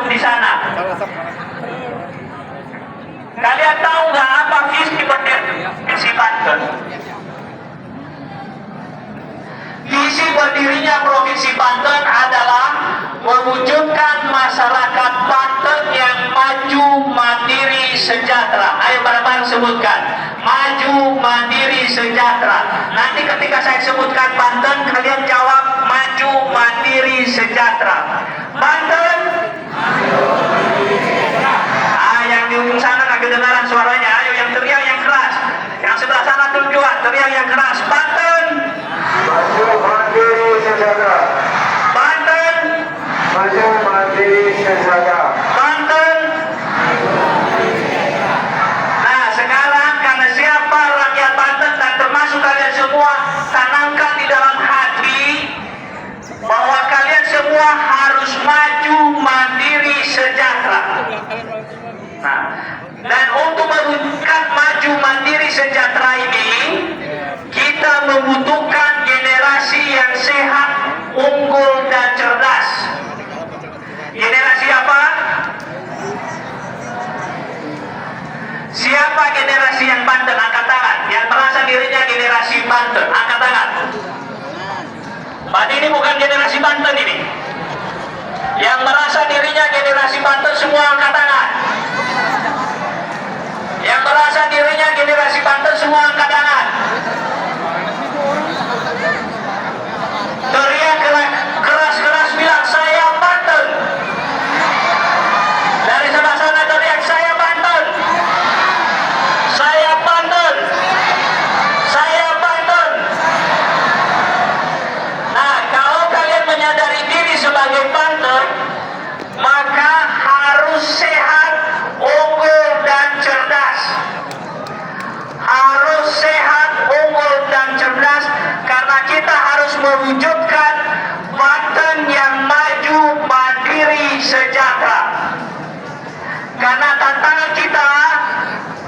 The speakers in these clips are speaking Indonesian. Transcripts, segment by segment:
bergabung di sana. Kalian tahu nggak apa visi Provinsi Banten? Visi berdirinya Provinsi Banten adalah mewujudkan masyarakat Banten yang maju, mandiri, sejahtera. Ayo bareng-bareng sebutkan. Maju, mandiri, sejahtera. Nanti ketika saya sebutkan Banten, kalian jawab maju, mandiri, sejahtera. Banten. Yang di ujung sana nggak kedengaran suaranya. Ayo yang teriak yang keras. Yang sebelah sana tujuan teriak yang keras. Banten. Maju, mandiri, sejahtera. Banten. Maju, mandiri, sejahtera. Banten. Nah sekarang karena siapa rakyat Banten dan termasuk kalian semua, tanamkan di dalam hati bahwa kalian semua harus maju, mandiri, sejahtera. Nah, dan untuk mewujudkan maju, mandiri, sejahtera ini, kita membutuhkan generasi yang sehat, unggul, dan cerdas. Generasi apa? Siapa generasi yang Banten? Angkat tangan. Yang merasa dirinya generasi Banten, angkat tangan. Berarti ini bukan generasi Banten ini. Yang merasa dirinya generasi Banten semua angkat tangan. Yang merasa dirinya generasi Banten semua angkat tangan. Teriak keras-keras bilang saya Banten. Dari sebelah sana teriak saya Banten. Saya Banten. Saya Banten. Nah, kalau kalian menyadari diri sebagai Banten, maka harus sehat, unggul, dan cerdas. Harus sehat, unggul, dan cerdas, karena kita harus mewujudkan Banten yang maju, mandiri, sejahtera. Karena tantangan kita,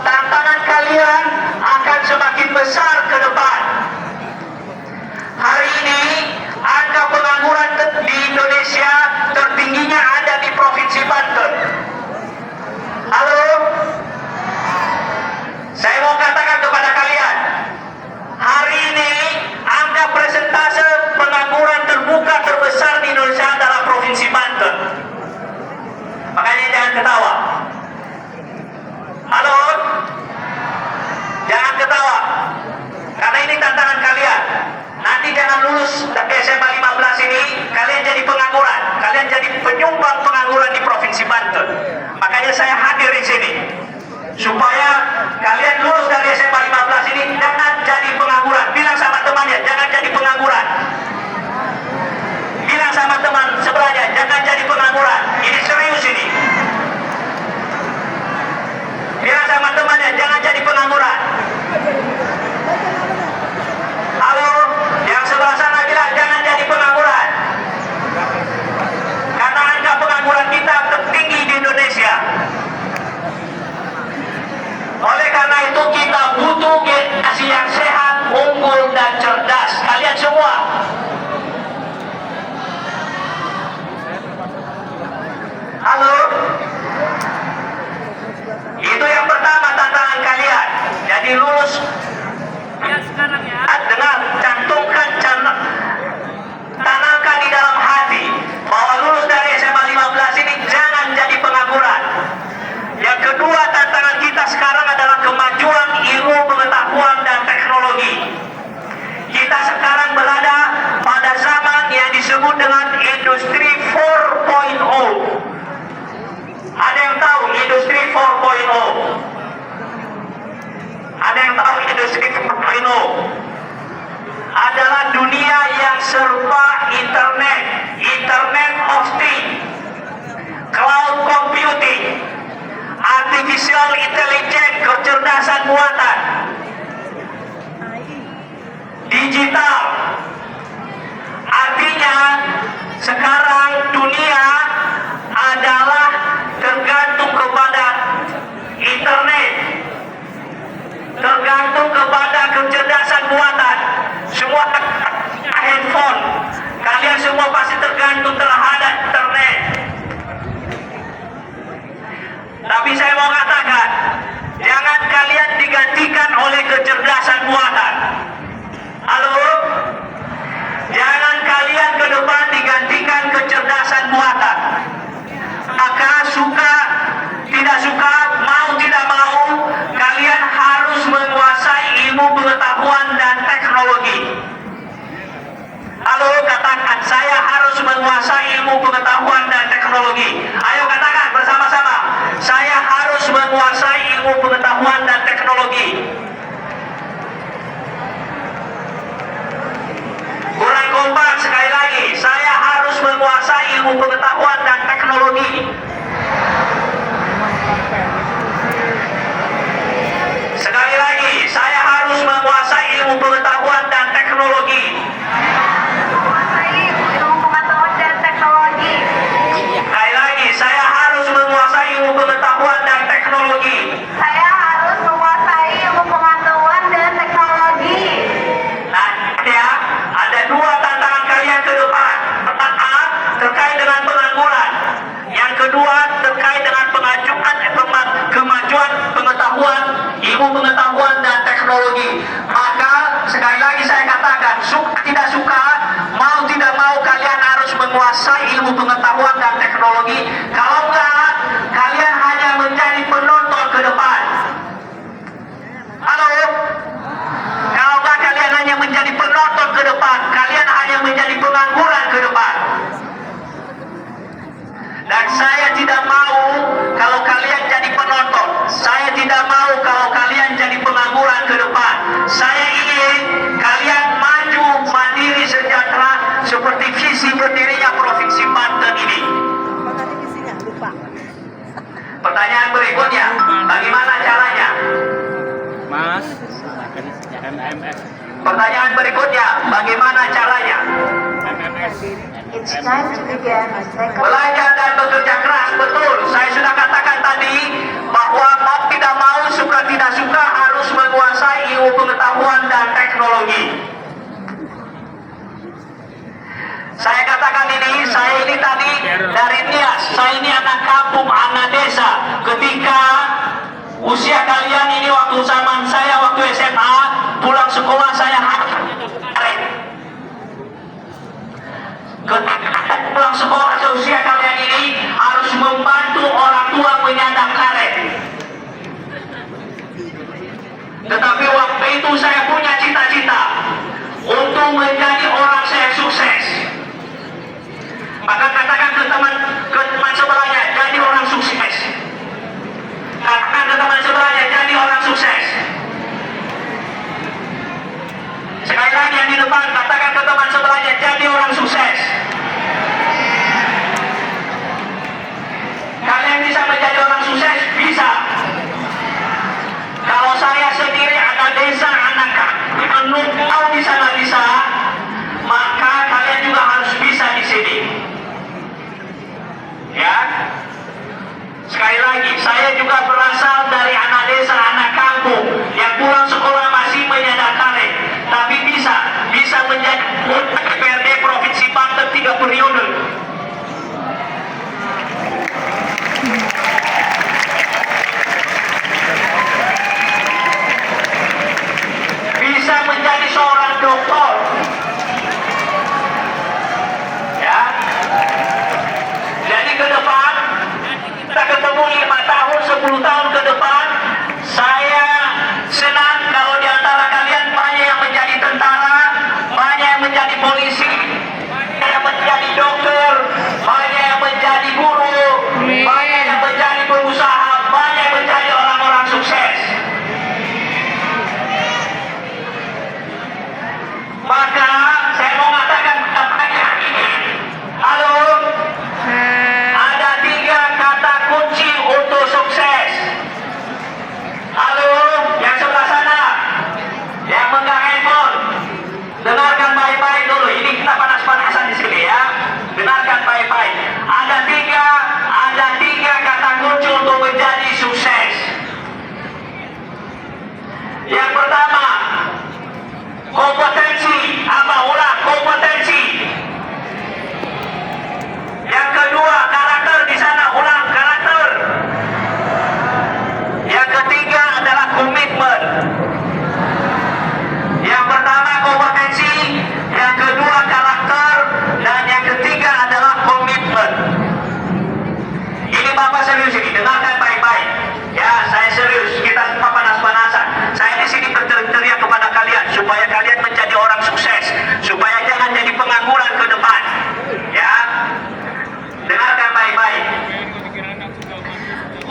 tantangan kalian akan semakin besar ke depan. Hari ini angka pengangguran di Indonesia tertingginya ada di Provinsi Banten. Halo? Saya mau katakan kepada kalian, hari ini angka persentase pengangguran terbuka terbesar di Indonesia adalah Provinsi Banten. Makanya jangan ketawa. Halo? Jangan ketawa. Karena ini tantangan kalian. Nanti jangan lulus SMA 15 ini, kalian jadi pengangguran. Kalian jadi penyumbang pengangguran di Provinsi Banten. Makanya saya hadir di sini. Supaya kalian lulus dari SMA 15 ini, jangan jadi pengangguran. Bilang sama temannya, jangan jadi pengangguran. Bilang sama teman sebelahnya, jangan jadi pengangguran. Ini serius ini. Bilang sama temannya, jangan jadi pengangguran. Halo, yang sebelah sana bilang jangan jadi pengangguran. Karena angka pengangguran kita tertinggi di Indonesia. Oleh karena itu kita butuh generasi yang sehat, unggul, dan cerdas. Kalian semua. Halo. Itu yang pertama tantangan kalian. Jadi lulus. Ya sekarang ya. Dengar, cantumkan, tanamkan di dalam hati bahwa lulus dari SMA 15 ini jangan jadi pengangguran. Yang kedua tantangan kita sekarang adalah kemajuan ilmu pengetahuan dan teknologi. Kita sekarang berada teknologi. Ayo katakan bersama-sama, saya harus menguasai ilmu pengetahuan dan teknologi. Kurang kompak sekali lagi, saya harus menguasai ilmu pengetahuan dan teknologi. Sekali lagi, saya harus menguasai ilmu pengetahuan dan teknologi. Sekali lagi, saya harus menguasai ilmu pengetahuan dan teknologi. Nah, ya, ada dua tantangan kalian ke depan. Pertama, terkait dengan pengangguran. Yang kedua, terkait dengan kemajuan pengetahuan, ilmu pengetahuan dan teknologi. Maka sekali lagi saya katakan, suka tidak suka, mau tidak mau kalian harus menguasai ilmu pengetahuan dan teknologi. Kalau enggak, kalian hanya menjadi penonton ke depan. Halo? Kalau enggak, kalian hanya menjadi penonton ke depan. Kalian hanya menjadi pengangguran ke depan. Dan saya tidak mau kalau kalian jadi penonton. Saya tidak mau kalau kalian jadi pengangguran ke depan. Saya ingin kalian maju, mandiri, sejahtera seperti visi berdirinya Provinsi Banten ini. Pertanyaan berikutnya, bagaimana caranya? Mas, MMS. Pertanyaan berikutnya, bagaimana caranya? MMS. It's time to begin. Belajar dan bekerja keras, betul. Saya sudah katakan tadi bahwa mau tidak mau, suka tidak suka harus menguasai ilmu pengetahuan dan teknologi. Saya katakan ini, saya ini tadi dari Nias, saya ini anak kampung, anak desa. Ketika usia kalian ini waktu zaman saya waktu SMA, pulang sekolah saya harus pulang sekolah seusia kalian ini harus membantu orang tua menyandang karet. Tetapi waktu itu saya punya cita-cita untuk menjadi orang yang sukses. Maka katakan ke teman sebelahnya, jadi orang sukses. Katakan ke teman sebelahnya, jadi orang sukses. Sekali lagi yang di depan, katakan ke teman sebelahnya, jadi orang sukses.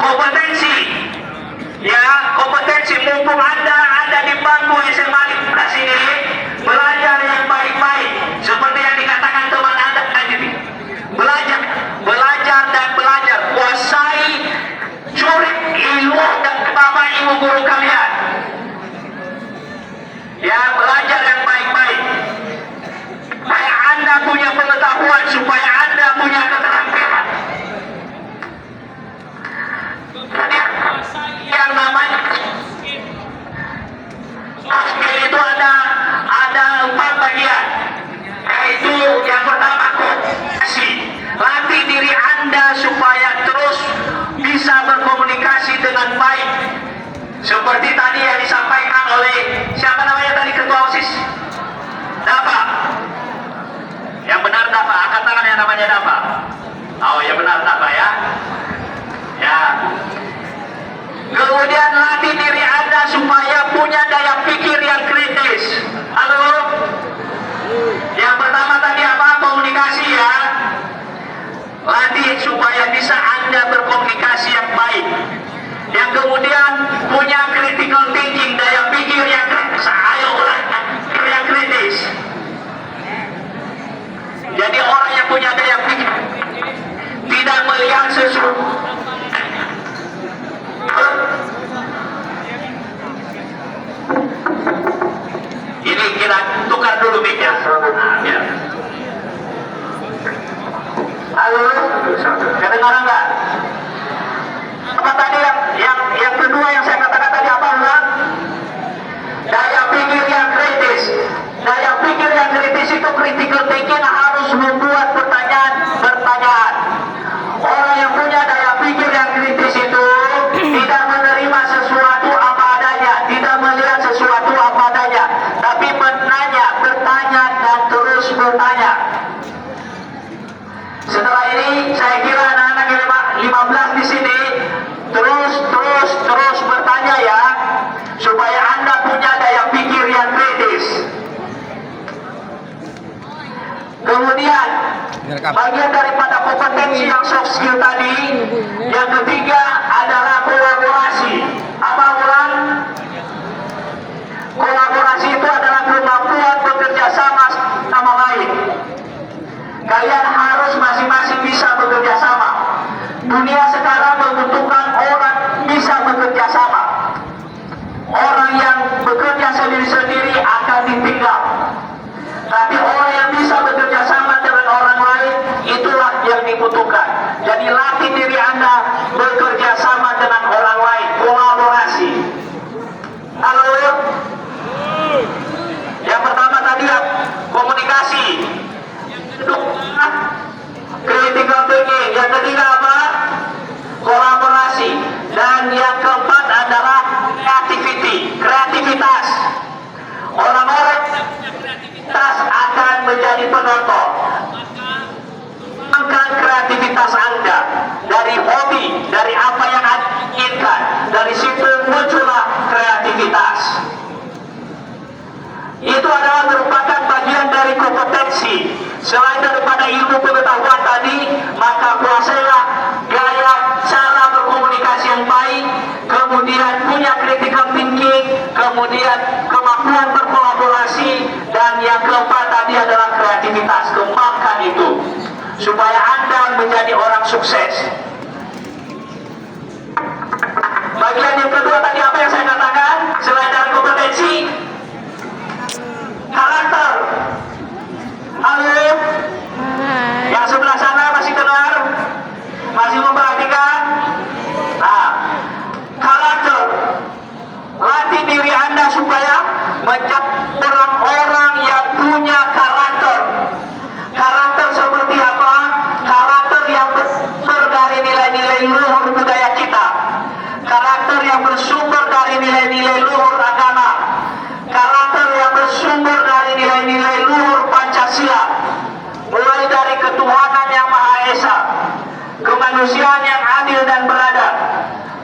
kompetensi, ya kompetensi. Mumpung anda ada di bangku SMA 15 ini, belajar yang baik-baik seperti yang dikatakan teman anda tadi. Belajar dan belajar, kuasai curi ilmu dan bapak ibu guru kalian. Ya, belajar yang baik-baik supaya anda punya pengetahuan, supaya anda punya keterampilan. Yang namanya skill itu ada 4 bagian, yaitu yang pertama komunikasi. Latih diri anda supaya terus bisa berkomunikasi dengan baik, seperti tadi yang disampaikan oleh siapa namanya tadi, ketua OSIS Dapa. Yang benar Dapa, angkat tangan yang namanya Dapa. Oh ya benar Dapa ya. Ya. Kemudian latih diri anda supaya punya daya pikir yang kritis. Halo. Yang pertama tadi apa? Komunikasi ya. Latih supaya bisa anda berkomunikasi yang baik. Yang kemudian punya critical thinking, daya pikir yang kritis. Ayo ulang, yang kritis. Jadi orang yang punya daya pikir tidak melihat sesuatu. Ini kita tukar dulu mic-nya. Ya. Halo, kedengaran nggak? Apa tadi yang kedua yang saya katakan tadi apa ulang? Daya pikir yang kritis. Daya pikir yang kritis itu critical thinking, harus membuat pertanyaan. Orang yang punya daya pikir yang kritis itu tidak menerima sesuatu apa adanya, tidak melihat sesuatu apa adanya, tapi bertanya dan terus bertanya. Setelah ini saya kira anak-anak 15 di sini terus bertanya ya, supaya anda punya daya pikir yang kritis. Kemudian bagian daripada kompetensi yang soft skill tadi, yang ketiga adalah kolaborasi. Apa ulang? Kolaborasi itu adalah kemampuan bekerja sama lain. Kalian harus masing-masing bisa bekerja sama. Dunia sekarang membutuhkan orang bisa bekerja sama. Orang yang bekerja sendiri-sendiri akan ditinggal. Tapi orang yang bisa bekerja sama dengan orang lain, itulah yang dibutuhkan. Jadi latih diri anda bekerja sama dengan orang lain, kolaborasi. Halo. Yang pertama tadi komunikasi, critical thinking. Yang ketiga apa? Kolaborasi. Dan yang keempat adalah kreativitas. Orang-orang kreativitas akan menjadi penonton. Kembangkan kreativitas anda dari hobi, dari apa yang anda inginkan. Dari situ muncullah kreativitas. Itu adalah merupakan bagian dari kompetensi. Selain daripada ilmu pengetahuan tadi, maka kuasailah gaya cara berkomunikasi yang baik, kemudian punya critical thinking, kemudian kemampuan berkolaborasi, dan yang keempat tadi adalah kreativitas. Kembangkan itu supaya anda menjadi orang sukses. Bagian yang kedua tadi apa yang saya katakan? Selain dari kompetensi, karakter. Halo, yang sebelah sana masih dengar? Masih memperhatikan? Nah, karakter. Latih diri anda supaya menjadi orang-orang yang punya karakter. Karakter seperti apa? Karakter yang bersumber dari nilai-nilai luhur budaya kita. Karakter yang bersumber dari nilai-nilai luhur agama. Karakter yang bersumber dari nilai-nilai luhur Pancasila, mulai dari ketuhanan yang Maha Esa, kemanusiaan yang adil dan beradab,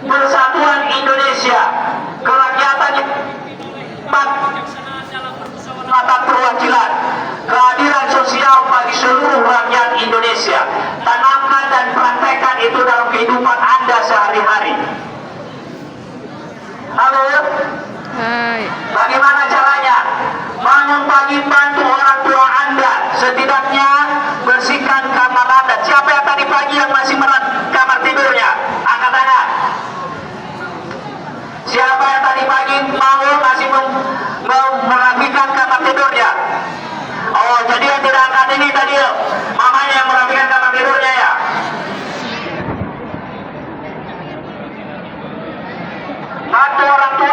persatuan Indonesia, kerakyatan yang mata perwakilan, keadilan sosial bagi seluruh rakyat Indonesia. Tanamkan dan praktekkan itu dalam kehidupan anda sehari-hari.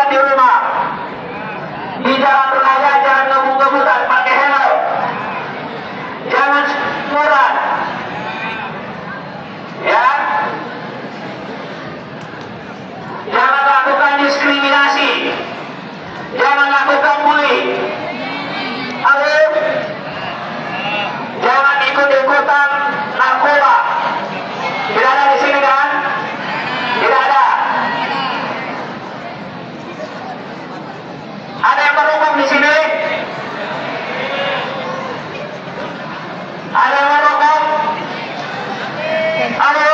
di rumah. Di jalan raya jangan ngebut-ngebutan, pakai helm. Jangan murah. Ya. Jangan lakukan diskriminasi. Jangan lakukan bully. Lalu jangan ikut-ikutan narkoba. Tidak ada di sini kan? Tidak ada. Ada yang merokok di sini? Ada yang merokok? Halo?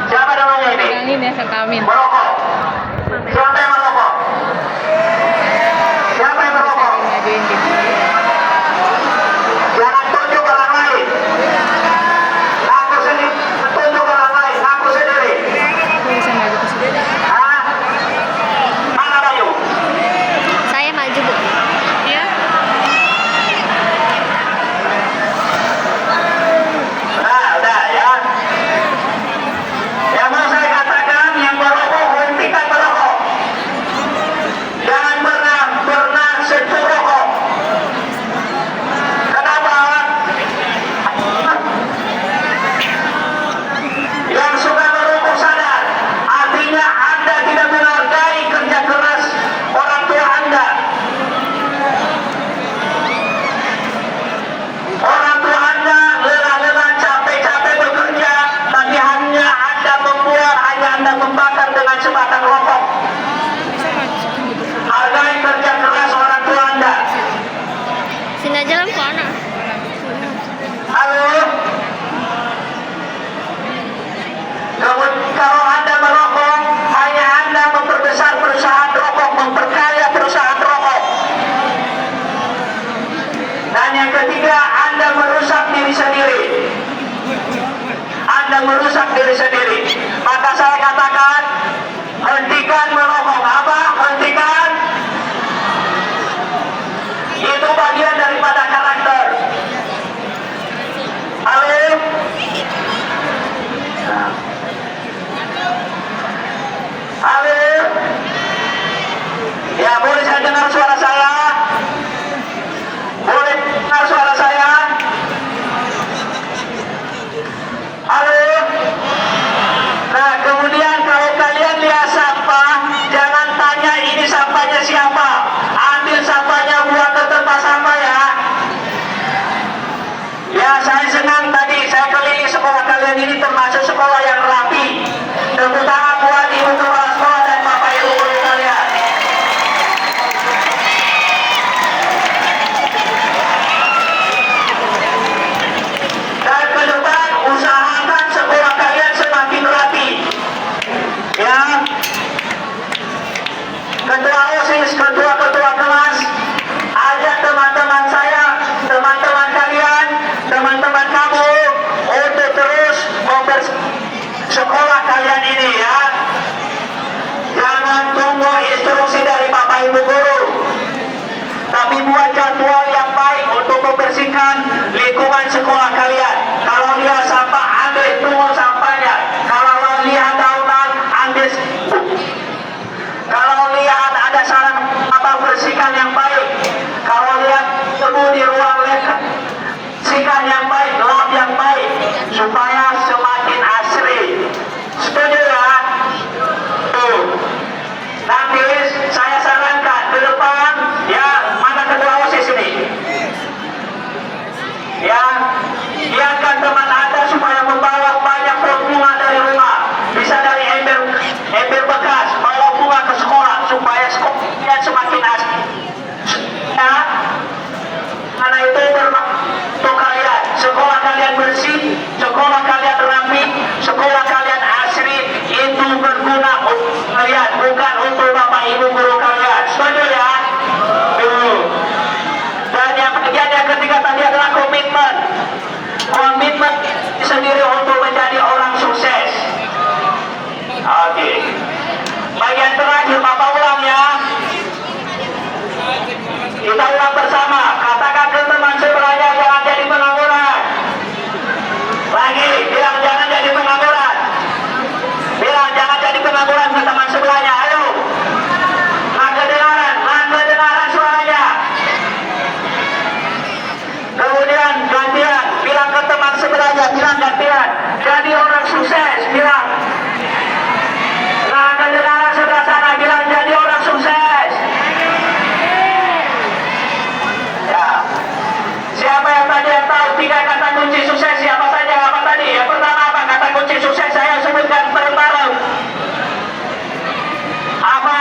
Siapa namanya ini? Bilangin ya ke Kamin. Merokok. Siapa yang merokok? Siapa yang merokok? Ngajuin gitu. Jangan tunjuk orang lain. Ngaku sendiri. Tunjuk orang lain. Ngaku sendiri. Aku bisa maju ke situ. Hah? Mana Bayu? Saya maju, Bu. Iya. Nah, udah ya. Yang mau saya katakan, yang merokok hentikan merokok. Jangan pernah sentuh rokok. Kenapa? Yang suka merokok sadar, artinya Anda tidak menghargai kerja keras orang tua Anda. Orang tua Anda lelah-lelah capek-capek bekerja, tapi hanya Anda membuat, hanya Anda membakar dengan sebatang rokok. Hargai kerja keras orang tua Anda. Sini aja lah, mana? Halo? Kalau Anda merokok, hanya Anda memperbesar perusahaan rokok, memperkaya perusahaan rokok. Dan yang ketiga, Anda merusak diri sendiri. Anda merusak diri sendiri. Maka saya katakan, hentikan merokok. Apa? Hentikan. Itu bagian daripada karakter. Halo? Halo? Ya, boleh saya dengar suara saya? Boleh dengar suara saya? Halo? Nah, kemudian kalau kalian lihat sampah, jangan tanya ini sampahnya siapa. Ambil sampahnya, buang ke tempat sampah ya. Ya, saya senang tadi saya keliling sekolah kalian ini, termasuk sekolah yang rapi. Tepuk tangan buat ibu kepala sekolah dan bapak ibu guru kalian. Dan ke depan usahakan sekolah kalian semakin rapi. Ya. Ketua OSIS, ketua-ketua kelas, ajak teman-teman saya, teman-teman kalian, teman-teman kamu untuk terus sekolah kalian ini ya. Jangan tunggu instruksi dari Bapak Ibu Guru, tapi buat jadwal yang baik untuk membersihkan lingkungan sekolah kalian. Kalau lihat sampah, ambil tunggu sampahnya. Kalau lihat daunan, ambil. Kalau lihat ada sarang apa, bersihkan yang baik. Kalau lihat debu di ruang lab, bersihkan yang baik, lap yang baik, supaya semakin asri. Setuju ya? Tuh. Nanti saya sarankan ke depan, ya, mana ketua OSIS ini? Ya, biarkan teman Anda supaya membawa banyak pot bunga dari rumah. Bisa dari ember bekas, bawa bunga ke sekolah supaya sekolahnya semakin asri. Ya, karena itu bermanfaat untuk kalian. Sekolah kalian bersih, sekolah kalian rapi, sekolah kalian asri, itu berguna untuk kalian, bukan untuk bapak ibu guru kalian. Setuju ya? Dan yang bagian yang ketiga tadi adalah komitmen. Komitmen sendiri untuk menjadi orang sukses. Oke. Bagian terakhir Bapak ulang ya. Kita ulang bersama. Katakan ke teman sebelahnya, jangan jadi pengangguran. Lagi, bilang jangan jadi pengangguran. Bilang jangan jadi pengangguran ke teman sebelahnya. Ayo. perhatian. Jadi orang sukses, bilang. Nah, kedengaran sebelah sana bilang jadi orang sukses. Ya. Siapa yang tadi yang tahu 3 kata kunci sukses? Siapa saja? Apa tadi? Yang pertama apa kata kunci sukses? Saya sebutkan bareng-bareng. Apa?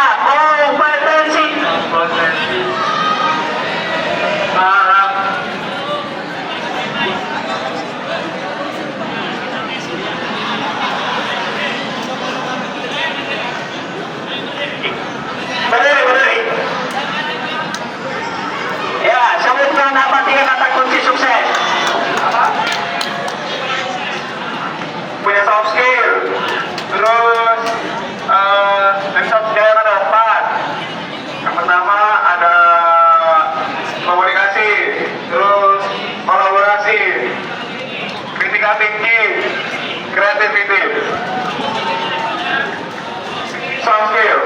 Kompetensi. Malam. Berdiri. Ya, sebutkan apa 3 kata kunci sukses. Apa? Punya soft skill. Terus soft skill yang ada 4. Yang pertama ada komunikasi, terus kolaborasi, critical thinking, creativity. Soft skill.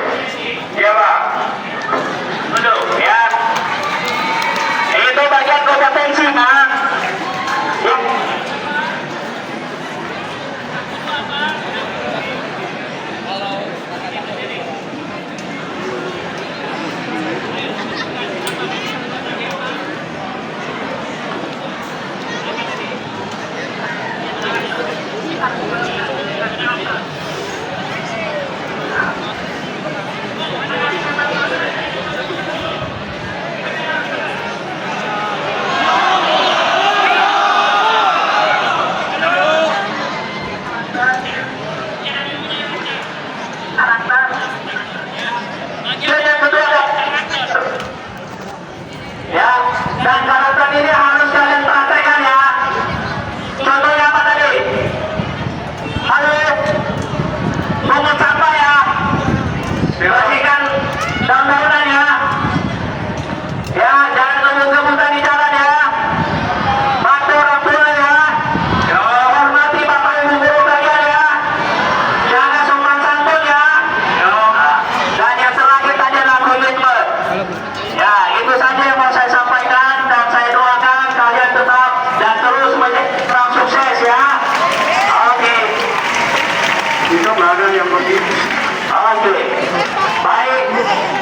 Iya Pak. Duduk, ya. Itu bagian kompetensi, Pak. Ya. Dan yang kedua ada ya, dan karakter ini harus kalian praktekkan ya. Contohnya apa tadi? Harus pungut sampah ya, bersihkan daun-daunan ya. Ya, jangan ngebut-ngebutan di jalan ya. Bantu orang tua ya. Hormati bapak ibu guru kalian ya. Jangan sopan santun ya. Dan yang terakhir tadi adalah komitmen. Ya, itu saja yang mau saya sampaikan dan saya doakan kalian tetap dan terus menjadi orang sukses ya. Oke. Itu nggak ada yang begitu. Oke. Baik.